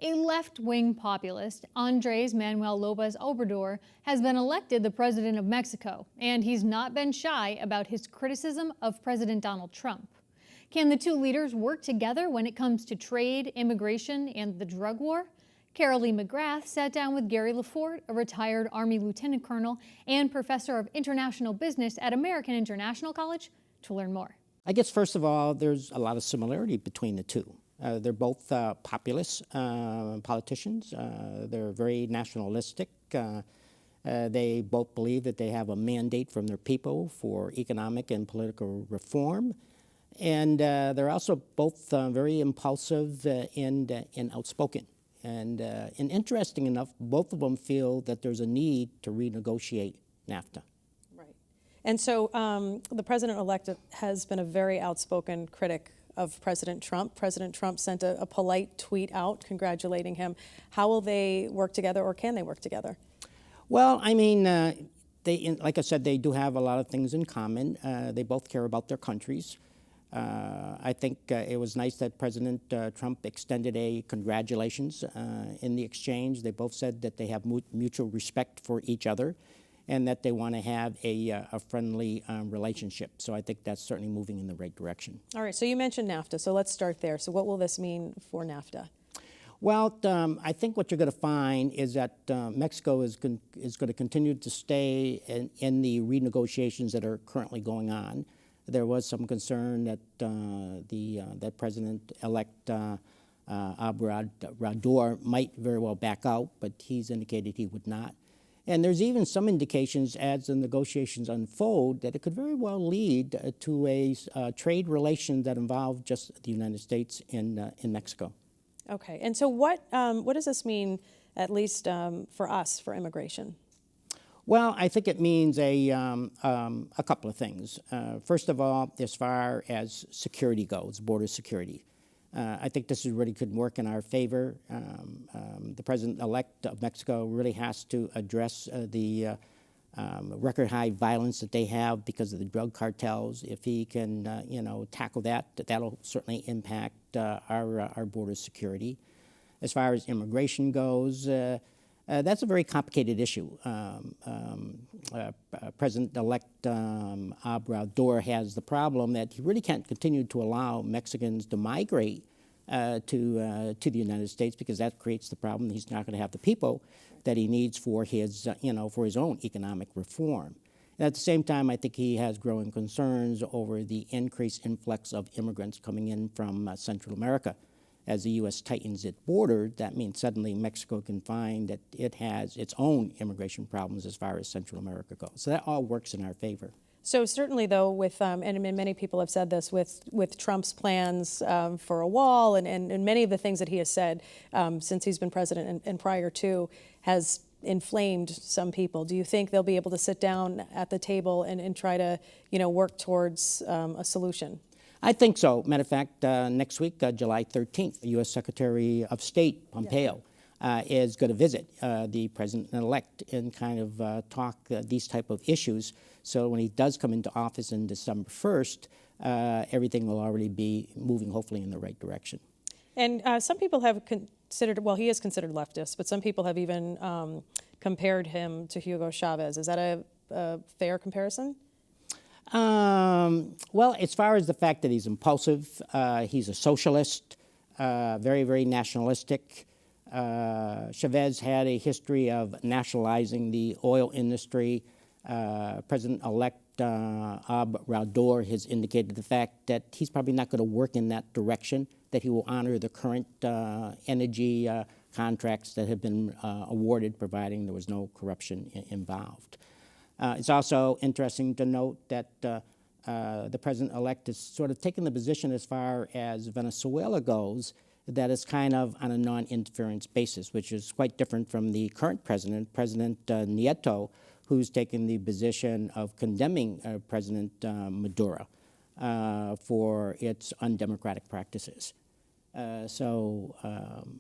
A left-wing populist, Andres Manuel Lopez Obrador, has been elected the president of Mexico, and he's not been shy about his criticism of President Donald Trump. Can the two leaders work together when it comes to trade, immigration, and the drug war? Carolee McGrath sat down with Gary Lefort, a retired Army lieutenant colonel and professor of international business at American International College, to learn more. I guess, first of all, there's a lot of similarity between the two. They're both populist politicians. They're very nationalistic. They both believe that they have a mandate from their people for economic and political reform. And they're also both very impulsive and outspoken. And interesting enough, both of them feel that there's a need to renegotiate NAFTA. Right. And so the president-elect has been a very outspoken critic of President Trump. President Trump sent a polite tweet out congratulating him. How will they work together, or can they work together? Well, I mean, like I said, they do have a lot of things in common. They both care about their countries. I think it was nice that President Trump extended a congratulations in the exchange. They both said that they have mutual respect for each other and that they want to have a friendly relationship. So I think that's certainly moving in the right direction. All right, so you mentioned NAFTA, so let's start there. So what will this mean for NAFTA? Well, I think what you're going to find is that Mexico is going to continue to stay in the renegotiations that are currently going on. There was some concern that that President-elect Obrador might very well back out, but he's indicated he would not. And there's even some indications as the negotiations unfold that it could very well lead to a trade relation that involves just the United States and Mexico. Okay, and so what does this mean, at least for us, for immigration? Well, I think it means a couple of things. First of all, as far as security goes, border security, I think this really could work in our favor. The president-elect of Mexico really has to address the record-high violence that they have because of the drug cartels. If he can, tackle that, that'll certainly impact our border security. As far as immigration goes, that's a very complicated issue. President-elect Obrador has the problem that he really can't continue to allow Mexicans to migrate to the United States, because that creates the problem. He's not going to have the people that he needs for his, for his own economic reform. And at the same time, I think he has growing concerns over the increased influx of immigrants coming in from Central America. As the U.S. tightens its border, that means suddenly Mexico can find that it has its own immigration problems as far as Central America goes. So that all works in our favor. So certainly, though, with and many people have said this, with Trump's plans for a wall and many of the things that he has said since he's been president and prior to, has inflamed some people. Do you think they'll be able to sit down at the table and try to, work towards a solution? I think so. Matter of fact, next week, July 13th, U.S. Secretary of State Pompeo is going to visit the president-elect and kind of talk these type of issues. So when he does come into office on December 1st, everything will already be moving hopefully in the right direction. And some people have considered, well, he is considered leftist, but some people have even compared him to Hugo Chavez. Is that a fair comparison? Well, as far as the fact that he's impulsive, he's a socialist, very, very nationalistic. Chavez had a history of nationalizing the oil industry. President-elect Obrador has indicated the fact that he's probably not going to work in that direction, that he will honor the current energy contracts that have been awarded, providing there was no corruption involved. It's also interesting to note that the president-elect has sort of taken the position as far as Venezuela goes, that it's kind of on a non-interference basis, which is quite different from the current president, President Nieto, who's taken the position of condemning President Maduro for its undemocratic practices. So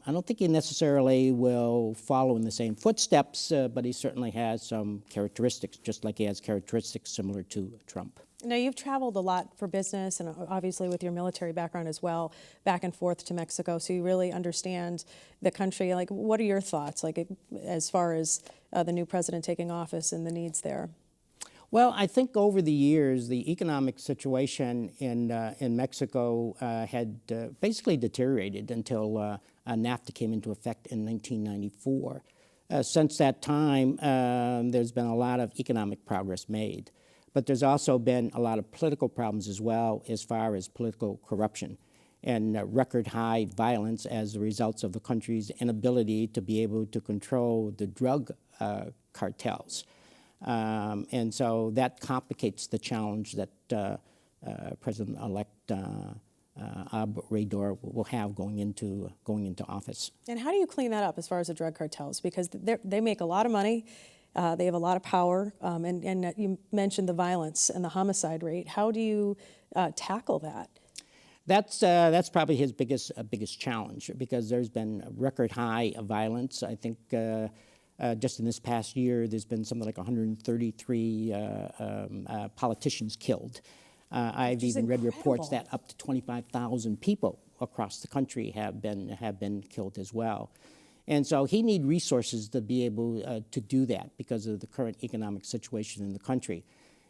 I don't think he necessarily will follow in the same footsteps, but he certainly has some characteristics, just like he has characteristics similar to Trump. Now, you've traveled a lot for business and obviously with your military background as well, back and forth to Mexico, so you really understand the country. Like, what are your thoughts, like, as far as the new president taking office and the needs there? Well, I think over the years, the economic situation in Mexico had basically deteriorated until NAFTA came into effect in 1994. Since that time, there's been a lot of economic progress made. But there's also been a lot of political problems as well, as far as political corruption and record high violence as a result of the country's inability to be able to control the drug cartels. And so that complicates the challenge that President-elect Obrador will have going into office. And how do you clean that up as far as the drug cartels? Because they make a lot of money. They have a lot of power, and you mentioned the violence and the homicide rate. How do you tackle that? That's probably his biggest challenge, because there's been record high violence. I think just in this past year, there's been something like 133 politicians killed. I've even read reports that up to 25,000 people across the country have been killed as well. And so he needs resources to be able to do that because of the current economic situation in the country.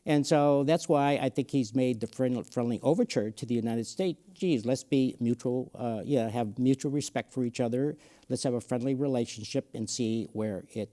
And so that's why I think he's made the friendly overture to the United States. Geez, let's be mutual, have mutual respect for each other. Let's have a friendly relationship and see where it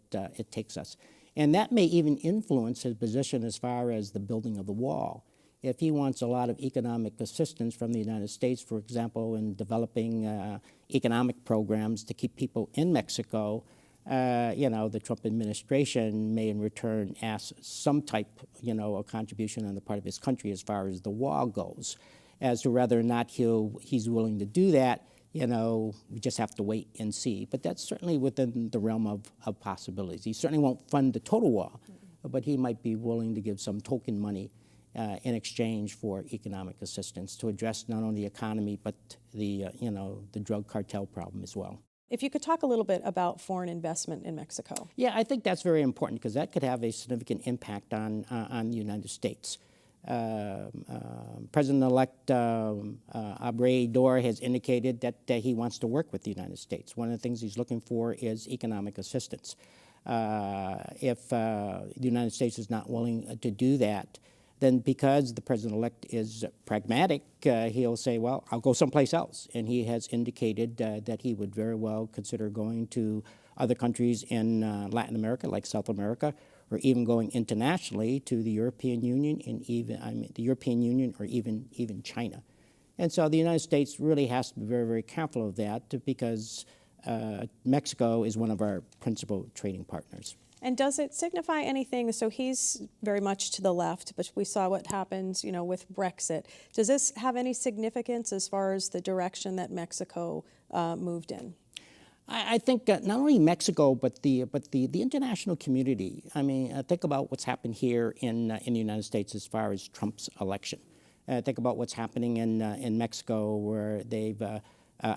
takes us. And that may even influence his position as far as the building of the wall. If he wants a lot of economic assistance from the United States, for example, in developing economic programs to keep people in Mexico, the Trump administration may in return ask some type, a contribution on the part of his country as far as the wall goes. As to whether or not he's willing to do that, we just have to wait and see. But that's certainly within the realm of possibilities. He certainly won't fund the total wall, but he might be willing to give some token money in exchange for economic assistance to address not only the economy but the drug cartel problem as well. If you could talk a little bit about foreign investment in Mexico. Yeah, I think that's very important because that could have a significant impact on the United States. President-elect Obrador has indicated that he wants to work with the United States. One of the things he's looking for is economic assistance. If the United States is not willing to do that, then because the president-elect is pragmatic, he'll say, well, I'll go someplace else. And he has indicated that he would very well consider going to other countries in Latin America, like South America, or even going internationally to the European Union and or even China. And so the United States really has to be very, very careful of that because Mexico is one of our principal trading partners. And does it signify anything? So he's very much to the left, but we saw what happened, with Brexit. Does this have any significance as far as the direction that Mexico moved in? I think not only Mexico, but the international community. I mean, think about what's happened here in the United States as far as Trump's election. Think about what's happening in Mexico, where they've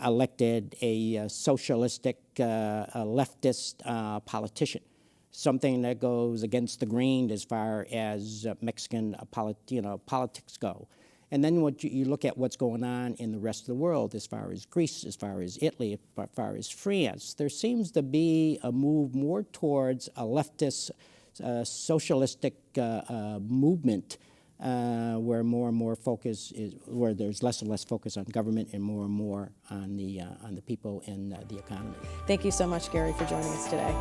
elected a socialistic leftist politician. Something that goes against the grain as far as Mexican politics go. And then you look at what's going on in the rest of the world as far as Greece, as far as Italy, as far as France. There seems to be a move more towards a leftist, socialistic movement where more and more focus is, where there's less and less focus on government and more on the people and the economy. Thank you so much, Gary, for joining us today.